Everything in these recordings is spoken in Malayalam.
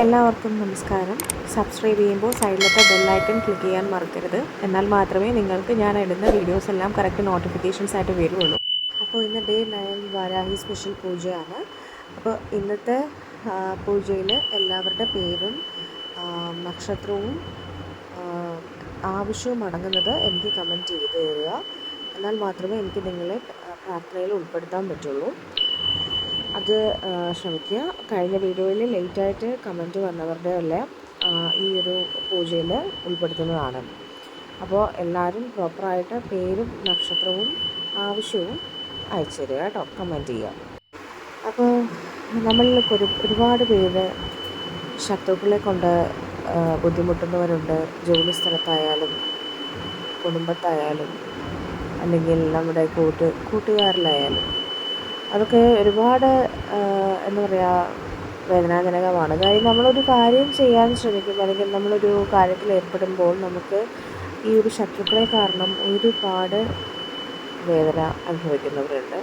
എല്ലാവർക്കും നമസ്കാരം. സബ്സ്ക്രൈബ് ചെയ്യുമ്പോൾ സൈഡിലത്തെ ബെല്ലൈക്കൺ ക്ലിക്ക് ചെയ്യാൻ മറക്കരുത്. എന്നാൽ മാത്രമേ നിങ്ങൾക്ക് ഞാൻ ഇടുന്ന വീഡിയോസ് എല്ലാം കറക്റ്റ് നോട്ടിഫിക്കേഷൻസ് ആയിട്ട് വരുള്ളൂ. അപ്പോൾ ഇന്ന് ഡേ 9 വാരാഹി സ്പെഷ്യൽ പൂജയാണ്. അപ്പോൾ ഇന്നത്തെ പൂജയിൽ എല്ലാവരുടെ പേരും നക്ഷത്രവും ആവശ്യവും അടങ്ങുന്നത് എനിക്ക് കമൻറ്റ് ചെയ്ത് തരിക. എന്നാൽ മാത്രമേ എനിക്ക് നിങ്ങളെ പ്രാർത്ഥനയിൽ ഉൾപ്പെടുത്താൻ പറ്റുള്ളൂ. അത് ശ്രമിക്കുക. കഴിഞ്ഞ വീഡിയോയിൽ ലേറ്റായിട്ട് കമൻറ്റ് വന്നവരുടെ എല്ലാം ഈ ഒരു പൂജയിൽ ഉൾപ്പെടുത്തുന്നതാണ്. അപ്പോൾ എല്ലാവരും പ്രോപ്പറായിട്ട് പേരും നക്ഷത്രവും ആവശ്യവും അയച്ചു തരിക കേട്ടോ, കമൻറ്റ് ചെയ്യുക. അപ്പോൾ നമ്മളിൽ ഒരുപാട് പേര് ശത്രുക്കളെ കൊണ്ട് ബുദ്ധിമുട്ടുന്നവരുണ്ട്. ജോലി സ്ഥലത്തായാലും കുടുംബത്തായാലും അല്ലെങ്കിൽ നമ്മുടെ കൂട്ടുകാരിലായാലും അതൊക്കെ ഒരുപാട് എന്താ പറയുക, വേദനാജനകമാണ്. കാര്യം നമ്മളൊരു കാര്യം ചെയ്യാൻ ശ്രമിക്കുമ്പോൾ അല്ലെങ്കിൽ നമ്മളൊരു കാര്യത്തിൽ ഏർപ്പെടുമ്പോൾ നമുക്ക് ഈ ഒരു ശത്രുക്കളെ കാരണം ഒരുപാട് വേദന അനുഭവിക്കുന്നവരുണ്ട്.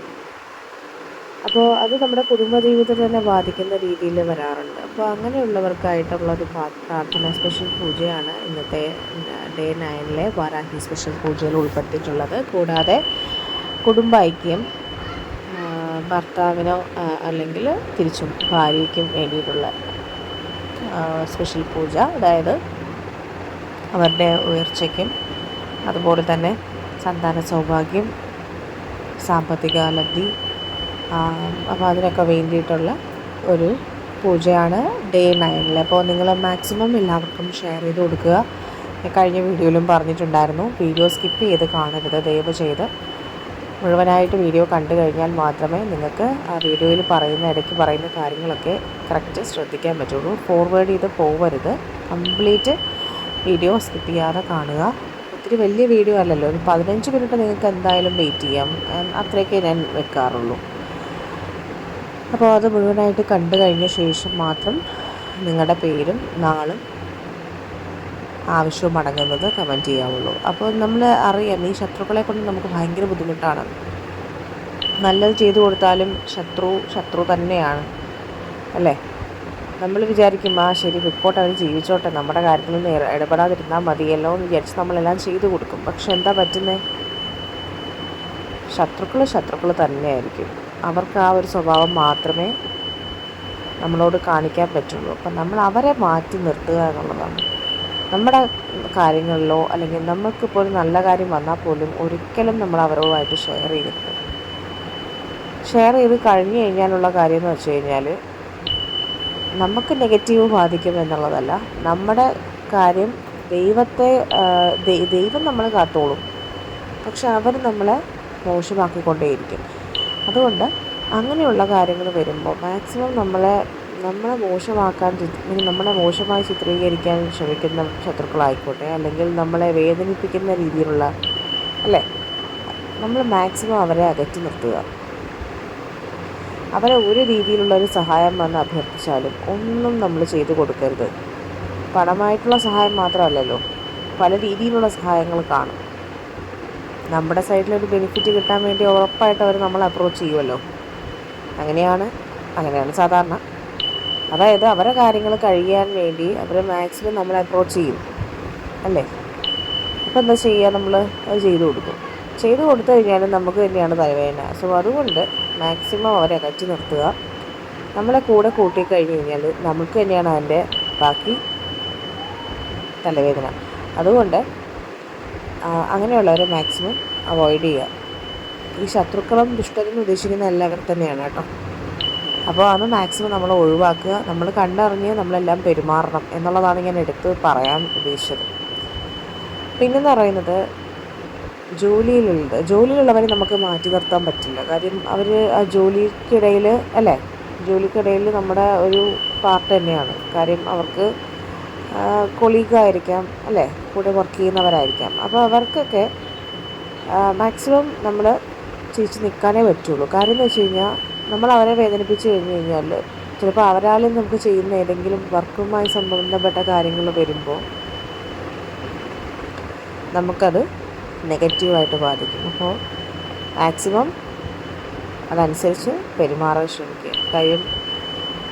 അപ്പോൾ അത് നമ്മുടെ കുടുംബജീവിതത്തെ തന്നെ ബാധിക്കുന്ന രീതിയിൽ വരാറുണ്ട്. അപ്പോൾ അങ്ങനെയുള്ളവർക്കായിട്ടുള്ളൊരു പ്രാർത്ഥന സ്പെഷ്യൽ പൂജയാണ് ഇന്നത്തെ ഡേ 9 വാരാഹി സ്പെഷ്യൽ പൂജയിൽ ഉൾപ്പെടുത്തിയിട്ടുള്ളത്. കൂടാതെ കുടുംബ ഐക്യം, ഭർത്താവിനോ അല്ലെങ്കിൽ തിരിച്ചും ഭാര്യയ്ക്കും വേണ്ടിയിട്ടുള്ള സ്പെഷ്യൽ പൂജ, അതായത് അവരുടെ ഉയർച്ചയ്ക്കും അതുപോലെ തന്നെ സന്താന സൗഭാഗ്യം, സാമ്പത്തിക ലബ്ധി, അപ്പോൾ അതിനൊക്കെ വേണ്ടിയിട്ടുള്ള ഒരു പൂജയാണ് ഡേ 9. അപ്പോൾ നിങ്ങൾ മാക്സിമം എല്ലാവർക്കും ഷെയർ ചെയ്ത് കൊടുക്കുക. കഴിഞ്ഞ വീഡിയോയിലും പറഞ്ഞിട്ടുണ്ടായിരുന്നു, വീഡിയോ സ്കിപ്പ് ചെയ്ത് കാണരുത് ദയവ് ചെയ്ത്. മുഴുവനായിട്ട് വീഡിയോ കണ്ടു കഴിഞ്ഞാൽ മാത്രമേ നിങ്ങൾക്ക് ആ വീഡിയോയിൽ ഇടയ്ക്ക് പറയുന്ന കാര്യങ്ങളൊക്കെ കറക്റ്റ് ശ്രദ്ധിക്കാൻ പറ്റുള്ളൂ. ഫോർവേഡ് ചെയ്ത് പോവരുത്. കംപ്ലീറ്റ് വീഡിയോ സ്കിപ്പ് ചെയ്യാതെ കാണുക. ഒത്തിരി വലിയ വീഡിയോ അല്ലല്ലോ, ഒരു 15 മിനിറ്റ് നിങ്ങൾക്ക് എന്തായാലും വെയിറ്റ് ചെയ്യാം. അത്രയൊക്കെ ഞാൻ വെക്കാറുള്ളൂ. അപ്പോൾ അത് മുഴുവനായിട്ട് കണ്ടു കഴിഞ്ഞ ശേഷം മാത്രം നിങ്ങളുടെ പേരും നാളും ആവശ്യവും അടങ്ങുന്നത് കമൻറ്റ് ചെയ്യാവുള്ളൂ. അപ്പോൾ നമ്മൾ അറിയാം, ഈ ശത്രുക്കളെ കൊണ്ട് നമുക്ക് ഭയങ്കര ബുദ്ധിമുട്ടാണ്. നല്ലത് ചെയ്തു കൊടുത്താലും ശത്രു തന്നെയാണ് അല്ലേ. നമ്മൾ വിചാരിക്കും ശരി റിപ്പോർട്ട് അവർ ജീവിച്ചോട്ടെ, നമ്മുടെ കാര്യത്തിൽ ഇടപെടാതിരുന്നാൽ മതിയല്ലോ എന്ന് വിചാരിച്ച് നമ്മളെല്ലാം ചെയ്തു കൊടുക്കും. പക്ഷെ എന്താ പറ്റുന്നത്? ശത്രുക്കൾ തന്നെയായിരിക്കും. അവർക്ക് ആ ഒരു സ്വഭാവം മാത്രമേ നമ്മളോട് കാണിക്കാൻ പറ്റുള്ളൂ. അപ്പം നമ്മൾ അവരെ മാറ്റി നിർത്തുക എന്നുള്ളതാണ്. നമ്മുടെ കാര്യങ്ങളിലോ അല്ലെങ്കിൽ നമുക്കിപ്പോൾ ഒരു നല്ല കാര്യം വന്നാൽ പോലും ഒരിക്കലും നമ്മൾ അവരുമായിട്ട് ഷെയർ ചെയ്ത് കഴിഞ്ഞ് കഴിഞ്ഞാലുള്ള കാര്യം എന്ന് വെച്ച് കഴിഞ്ഞാൽ നമുക്ക് നെഗറ്റീവ് ബാധിക്കും എന്നുള്ളതല്ല, നമ്മുടെ കാര്യം ദൈവം നമ്മളെ കാത്തോളും. പക്ഷെ അവർ നമ്മളെ മോശമാക്കിക്കൊണ്ടേയിരിക്കും. അതുകൊണ്ട് അങ്ങനെയുള്ള കാര്യങ്ങൾ വരുമ്പോൾ മാക്സിമം നമ്മളെ മോശമാക്കാൻ, നമ്മളെ മോശമായി ചിത്രീകരിക്കാൻ ശ്രമിക്കുന്ന ശത്രുക്കളായിക്കോട്ടെ, അല്ലെങ്കിൽ നമ്മളെ വേദനിപ്പിക്കുന്ന രീതിയിലുള്ള അല്ലേ, നമ്മൾ മാക്സിമം അവരെ അകറ്റി നിർത്തുക. അവരെ ഒരു രീതിയിലുള്ളൊരു സഹായം വന്ന് അഭ്യർത്ഥിച്ചാലും ഒന്നും നമ്മൾ ചെയ്തു കൊടുക്കരുത്. പണമായിട്ടുള്ള സഹായം മാത്രമല്ലല്ലോ, പല രീതിയിലുള്ള സഹായങ്ങൾ കാണും. നമ്മുടെ സൈഡിലൊരു ബെനിഫിറ്റ് കിട്ടാൻ വേണ്ടി ഉറപ്പായിട്ട് അവർ നമ്മളെ അപ്രോച്ച് ചെയ്യുമല്ലോ. അങ്ങനെയാണ് സാധാരണ. അതായത് അവരെ കാര്യങ്ങൾ കഴിയാൻ വേണ്ടി അവർ മാക്സിമം നമ്മളെ അപ്രോച്ച് ചെയ്യും അല്ലേ. അപ്പോൾ എന്താ ചെയ്യുക, നമ്മൾ അത് ചെയ്തു കൊടുത്തു കഴിഞ്ഞാലും നമുക്ക് തന്നെയാണ് തലവേദന. സോ അതുകൊണ്ട് മാക്സിമം അവരെ അകറ്റി നിർത്തുക. നമ്മളെ കൂടെ കൂട്ടിക്കഴിഞ്ഞ് കഴിഞ്ഞാൽ നമുക്ക് തന്നെയാണ് അതിൻ്റെ ബാക്കി തലവേദന. അതുകൊണ്ട് അങ്ങനെയുള്ളവരെ മാക്സിമം അവോയ്ഡ് ചെയ്യുക. ഈ ശത്രുക്കളും ദുഷ്ടരും ഉദ്ദേശിക്കുന്ന എല്ലാവരും തന്നെയാണ് കേട്ടോ. അപ്പോൾ അത് മാക്സിമം നമ്മൾ ഒഴിവാക്കുക. നമ്മൾ കണ്ടറിഞ്ഞ് നമ്മളെല്ലാം പെരുമാറണം എന്നുള്ളതാണ് ഞാൻ എടുത്ത് പറയാൻ ഉദ്ദേശിച്ചത്. പിന്നെന്ന് പറയുന്നത്, ജോലിയിലുള്ളവരെ നമുക്ക് മാറ്റി നിർത്താൻ പറ്റില്ല. കാര്യം അവർ ആ ജോലിക്കിടയിൽ നമ്മുടെ ഒരു പാർട്ട് തന്നെയാണ്. കാര്യം അവർക്ക് കൊളീഗായിരിക്കാം അല്ലേ, കൂടെ വർക്ക് ചെയ്യുന്നവരായിരിക്കാം. അപ്പോൾ അവർക്കൊക്കെ മാക്സിമം നമ്മൾ ചിരിച്ച് നിൽക്കാനേ പറ്റുള്ളൂ. കാര്യം എന്ന് വെച്ച് കഴിഞ്ഞാൽ നമ്മൾ അവരെ വേദനിപ്പിച്ച് കഴിഞ്ഞാൽ ചിലപ്പോൾ അവരാലും നമുക്ക് ചെയ്യുന്ന ഏതെങ്കിലും വർക്കുമായി സംബന്ധപ്പെട്ട കാര്യങ്ങൾ വരുമ്പോൾ നമുക്കത് നെഗറ്റീവായിട്ട് ബാധിക്കും. അപ്പോൾ മാക്സിമം അതനുസരിച്ച് പെരുമാറാൻ ശ്രമിക്കുക. കാര്യം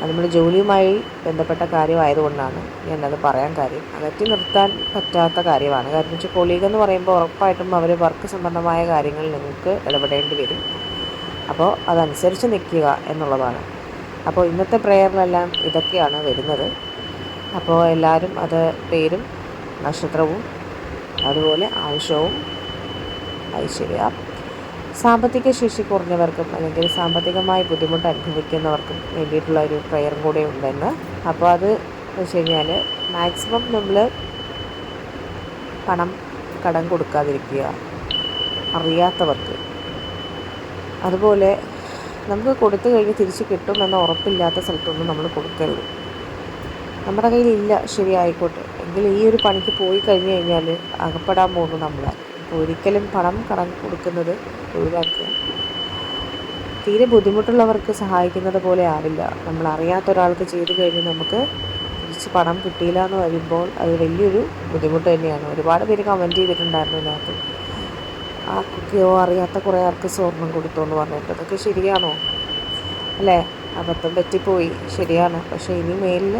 നമ്മുടെ ജോലിയുമായി ബന്ധപ്പെട്ട കാര്യമായതുകൊണ്ടാണ് ഞാനത് പറയാൻ കാര്യം. അകറ്റി നിർത്താൻ പറ്റാത്ത കാര്യമാണ്. കാരണം വെച്ചാൽ കൊളീഗ് എന്ന് പറയുമ്പോൾ ഉറപ്പായിട്ടും അവർ വർക്ക് സംബന്ധമായ കാര്യങ്ങളിൽ നിങ്ങൾക്ക് ഇടപെടേണ്ടി വരും. അപ്പോൾ അതനുസരിച്ച് നിൽക്കുക എന്നുള്ളതാണ്. അപ്പോൾ ഇന്നത്തെ പ്രേയറിലെല്ലാം ഇതൊക്കെയാണ് വരുന്നത്. അപ്പോൾ എല്ലാവരും അത് പേരും നക്ഷത്രവും അതുപോലെ ആവശ്യവും ഐശ്വര്യ, സാമ്പത്തിക ശേഷി കുറഞ്ഞവർക്കും അല്ലെങ്കിൽ സാമ്പത്തികമായി ബുദ്ധിമുട്ട് അനുഭവിക്കുന്നവർക്കും വേണ്ടിയിട്ടുള്ള ഒരു പ്രയറും കൂടെ ഉണ്ടെന്ന്. അപ്പോൾ അത് വെച്ച് കഴിഞ്ഞാൽ മാക്സിമം നമ്മൾ പണം കടം കൊടുക്കാതിരിക്കുക, അറിയാത്തവർക്ക്. അതുപോലെ നമുക്ക് കൊടുത്തു കഴിഞ്ഞ് തിരിച്ച് കിട്ടുമെന്ന ഉറപ്പില്ലാത്ത സ്ഥലത്തൊന്നും നമ്മൾ കൊടുക്കരുത്. നമ്മുടെ കയ്യിലില്ല, ശരിയായിക്കോട്ടെ, എങ്കിൽ ഈ ഒരു പണിക്ക് പോയി കഴിഞ്ഞ് കഴിഞ്ഞാൽ അകപ്പെടാൻ പോകുന്നു നമ്മളാണ്. അപ്പോൾ ഒരിക്കലും പണം കടം കൊടുക്കുന്നത് ഒഴിവാക്കുക. തീരെ ബുദ്ധിമുട്ടുള്ളവർക്ക് സഹായിക്കുന്നത് പോലെ ആവില്ല. നമ്മൾ അറിയാത്ത ഒരാൾക്ക് ചെയ്തു കഴിഞ്ഞ് നമുക്ക് തിരിച്ച് പണം കിട്ടിയില്ല എന്ന് വരുമ്പോൾ അത് വലിയൊരു ബുദ്ധിമുട്ട് തന്നെയാണ്. ഒരുപാട് പേര് കമൻറ്റ് ചെയ്തിട്ടുണ്ടായിരുന്നു ഇതിനകത്ത്, ആ കുക്കിയോ അറിയാത്ത കുറേ ആൾക്ക് സ്വർണം കൊടുത്തോന്ന് പറഞ്ഞിട്ട്. അതൊക്കെ ശരിയാണോ? അല്ലേ? അബദ്ധം പറ്റിപ്പോയി, ശരിയാണ്. പക്ഷേ ഇനി മേലിൽ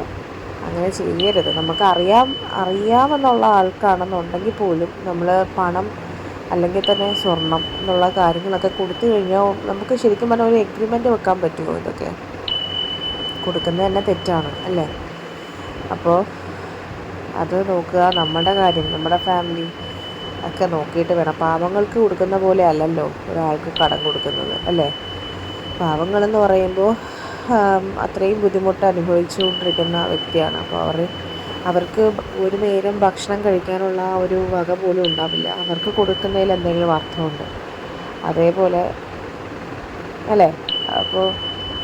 അങ്ങനെ ചെയ്യരുത്. നമുക്ക് അറിയാമെന്നുള്ള ആൾക്കാണെന്നുണ്ടെങ്കിൽ പോലും നമ്മൾ പണം അല്ലെങ്കിൽ തന്നെ സ്വർണം എന്നുള്ള കാര്യങ്ങളൊക്കെ കൊടുത്തു കഴിഞ്ഞാൽ നമുക്ക് ശരിക്കും പറഞ്ഞാൽ ഒരു എഗ്രിമെൻ്റ് വെക്കാൻ പറ്റുമോ? ഇതൊക്കെ കൊടുക്കുന്നത് തന്നെ തെറ്റാണ്, അല്ലേ? അപ്പോൾ അത് നോക്കുക. നമ്മുടെ കാര്യം, നമ്മുടെ ഫാമിലി ഒക്കെ നോക്കിയിട്ട് വേണം. പാവങ്ങൾക്ക് കൊടുക്കുന്ന പോലെ അല്ലല്ലോ ഒരാൾക്ക് കടം കൊടുക്കുന്നത്, അല്ലേ? പാവങ്ങളെന്ന് പറയുമ്പോൾ അത്രയും ബുദ്ധിമുട്ട് അനുഭവിച്ചുകൊണ്ടിരിക്കുന്ന വ്യക്തിയാണ്. അപ്പോൾ അവർക്ക് ഒരു നേരം ഭക്ഷണം കഴിക്കാനുള്ള ഒരു വക പോലും ഉണ്ടാവില്ല. അവർക്ക് കൊടുക്കുന്നതിൽ എന്തെങ്കിലും അർത്ഥമുണ്ട്. അതേപോലെ അല്ലേ? അപ്പോൾ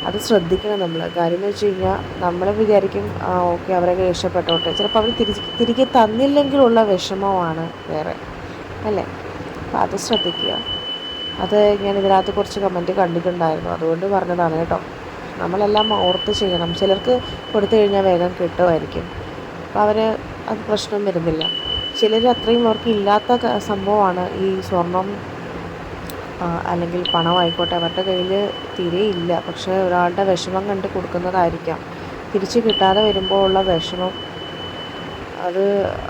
അത് ശ്രദ്ധിക്കണം നമ്മൾ. കാര്യം എന്ന് വെച്ച് കഴിഞ്ഞാൽ നമ്മൾ വിചാരിക്കും ഓക്കെ അവരൊക്കെ രക്ഷപ്പെട്ടോട്ടെ. ചിലപ്പോൾ അവർ തിരികെ തന്നില്ലെങ്കിലുള്ള വിഷമമാണ് വേറെ, അല്ലേ? അപ്പോൾ അത് ശ്രദ്ധിക്കുക. അത് ഞാൻ ഇതിനകത്ത് കുറച്ച് കമൻറ്റ് കണ്ടിട്ടുണ്ടായിരുന്നു, അതുകൊണ്ട് പറഞ്ഞതാണ് കേട്ടോ. നമ്മളെല്ലാം ഓർത്ത് ചെയ്യണം. ചിലർക്ക് കൊടുത്തു കഴിഞ്ഞാൽ വേഗം കിട്ടുമായിരിക്കും, അപ്പോൾ അത് പ്രശ്നം വരുന്നില്ല. ചിലർ അത്രയും അവർക്ക് ഇല്ലാത്ത സംഭവമാണ് ഈ സ്വർണം അല്ലെങ്കിൽ പണമായിക്കോട്ടെ, അവരുടെ കയ്യിൽ തീരെ ഇല്ല. പക്ഷേ ഒരാളുടെ വിഷമം കണ്ട് കൊടുക്കുന്നതായിരിക്കാം. തിരിച്ച് കിട്ടാതെ വരുമ്പോൾ ഉള്ള വിഷമം അത്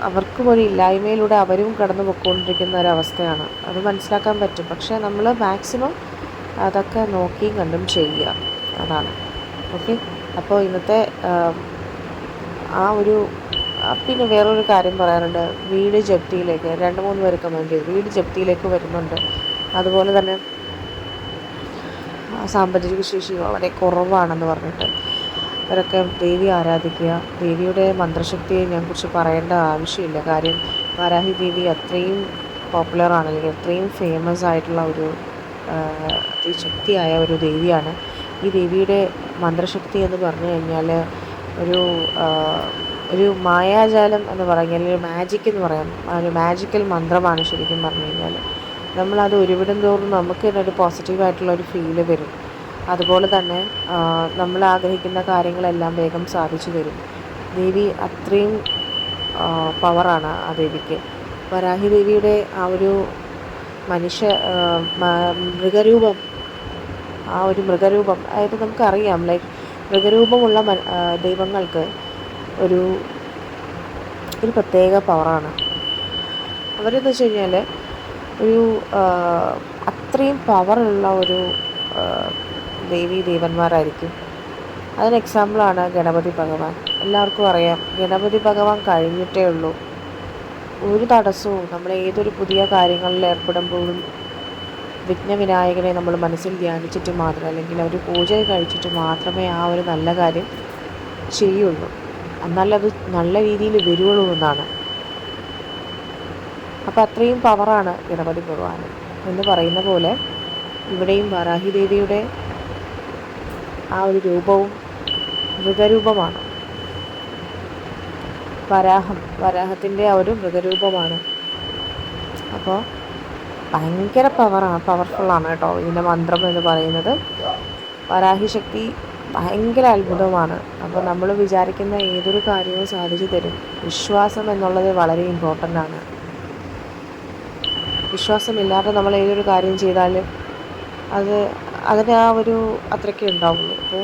അവർക്ക് ഒരു ഇല്ലായ്മയിലൂടെ അവരും കടന്നു പോയിക്കൊണ്ടിരിക്കുന്ന ഒരവസ്ഥയാണ്. അത് മനസ്സിലാക്കാൻ പറ്റും. പക്ഷേ നമ്മൾ മാക്സിമം അതൊക്കെ നോക്കിയും കണ്ടും ചെയ്യുക, അതാണ്. ഓക്കെ, അപ്പോൾ ഇന്നത്തെ പിന്നെ വേറൊരു കാര്യം പറയാനുണ്ട്. വീട് ജപ്തിയിലേക്ക് 2-3 പേര് കമൻറ്റ് ചെയ്തു. വീട് ജപ്തിയിലേക്ക് വരുന്നുണ്ട്. അതുപോലെ തന്നെ സാമ്പത്തിക ശേഷി വളരെ കുറവാണെന്ന് പറഞ്ഞിട്ട് അവരൊക്കെ ദേവി ആരാധിക്കുക. ദേവിയുടെ മന്ത്രശക്തിയെ ഞാൻ കുറിച്ച് പറയേണ്ട ആവശ്യമില്ല. കാര്യം വാരാഹി ദേവി അത്രയും പോപ്പുലറാണ്, അല്ലെങ്കിൽ അത്രയും ഫേമസ് ആയിട്ടുള്ള ഒരു അതിശക്തിയായ ഒരു ദേവിയാണ്. ഈ ദേവിയുടെ മന്ത്രശക്തി എന്ന് പറഞ്ഞു കഴിഞ്ഞാൽ ഒരു മായാജാലം എന്ന് പറഞ്ഞാൽ ഒരു മാജിക് എന്ന് പറയാം. ഒരു മാജിക്കൽ മന്ത്രമാണ് ശരിക്കും പറഞ്ഞു കഴിഞ്ഞാൽ. നമ്മളത് ഉരുവിടും തോറും നമുക്ക് തന്നെ ഒരു പോസിറ്റീവായിട്ടുള്ളൊരു ഫീല് വരും. അതുപോലെ തന്നെ നമ്മൾ ആഗ്രഹിക്കുന്ന കാര്യങ്ങളെല്ലാം വേഗം സാധിച്ചു തരും. ദേവി അത്രയും പവറാണ് ആ ദേവിക്ക്. വരാഹി ദേവിയുടെ ആ ഒരു മൃഗരൂപം, അതായത് നമുക്കറിയാം, ലൈക്ക് മൃഗരൂപമുള്ള ദൈവങ്ങൾക്ക് ഒരു പ്രത്യേക പവറാണ്. അവരെന്ന് വെച്ച് കഴിഞ്ഞാൽ അത്രയും പവറുള്ള ഒരു ദേവന്മാരായിരിക്കും. അതിന് എക്സാമ്പിളാണ് ഗണപതി ഭഗവാൻ. എല്ലാവർക്കും അറിയാം, ഗണപതി ഭഗവാൻ കഴിഞ്ഞിട്ടേ ഉള്ളൂ ഒരു തടസ്സവും. നമ്മൾ ഏതൊരു പുതിയ കാര്യങ്ങളിൽ ഏർപ്പെടുമ്പോഴും വിഘ്നവിനായകനെ നമ്മൾ മനസ്സിൽ ധ്യാനിച്ചിട്ട് മാത്രം, അല്ലെങ്കിൽ ഒരു പൂജ കഴിച്ചിട്ട് മാത്രമേ ആ ഒരു നല്ല കാര്യം ചെയ്യുള്ളൂ. എന്നാലത് നല്ല രീതിയിൽ വരുള്ളൂ എന്നാണ്. അപ്പോൾ അത്രയും പവറാണ് ഗണപതി ഭഗവാൻ എന്ന് പറയുന്ന പോലെ ഇവിടെയും വാരാഹി ദേവിയുടെ ആ ഒരു രൂപവും മൃഗരൂപമാണ്. വരാഹത്തിൻ്റെ ആ ഒരു മൃഗരൂപമാണ്. അപ്പോൾ ഭയങ്കര പവർഫുള്ളാണ് കേട്ടോ ഇതിൻ്റെ മന്ത്രം എന്ന് പറയുന്നത്. വരാഹി ശക്തി ഭയങ്കര അത്ഭുതമാണ്. അപ്പോൾ നമ്മൾ വിചാരിക്കുന്ന ഏതൊരു കാര്യവും സാധിച്ചു തരും. വിശ്വാസം എന്നുള്ളത് വളരെ ഇമ്പോർട്ടൻ്റ് ആണ്. വിശ്വാസമില്ലാതെ നമ്മൾ ഏതൊരു കാര്യം ചെയ്താലും അതിന് ആ ഒരു അത്രയ്ക്കേ ഉണ്ടാവുള്ളൂ. അപ്പോൾ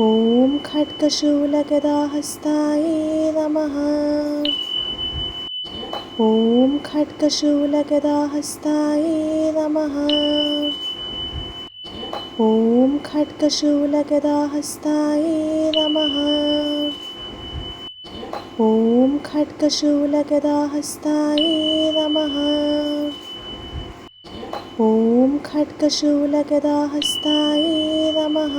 ॐ खड्गशूलगदाहस्ताय नमः। ॐ खड्गशूलगदाहस्ताय नमः। ॐ खड्गशूलगदाहस्ताय नमः। ॐ खड्गशूलगदाहस्ताय नमः। ॐ खड्गशूलगदाहस्ताय नमः।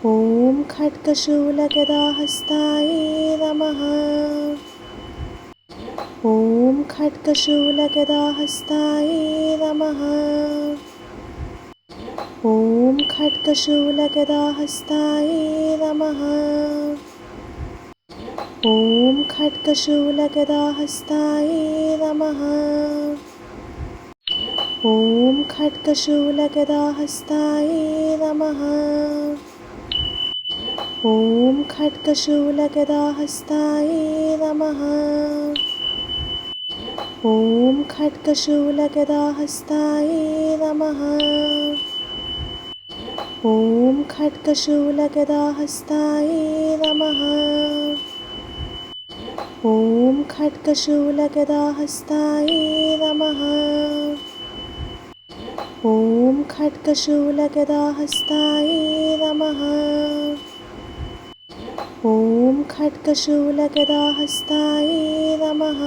ॐ खड्गशूलगदाहस्ताय नमः। ॐ खड्गशूलगदाहस्ताय नमः। ॐ खड्गशूलगदाहस्ताय नमः। ॐ खड्गशूलगदाहस्ताय नमः। ॐ खड्गशूलगदाहस्ताय नमः। ॐ खड्गशूलगदाहस्ताय नमः। ॐ खड्गशूलगदाहस्ताय नमः। ॐ खड्गशूलगदाहस्ताय नमः। ॐ खड्गशूलगदाहस्ताय नमः। ॐ खड्गशूलगदाहस्ताय नमः। ॐ खड्गशूलगदाहस्ताय नमः।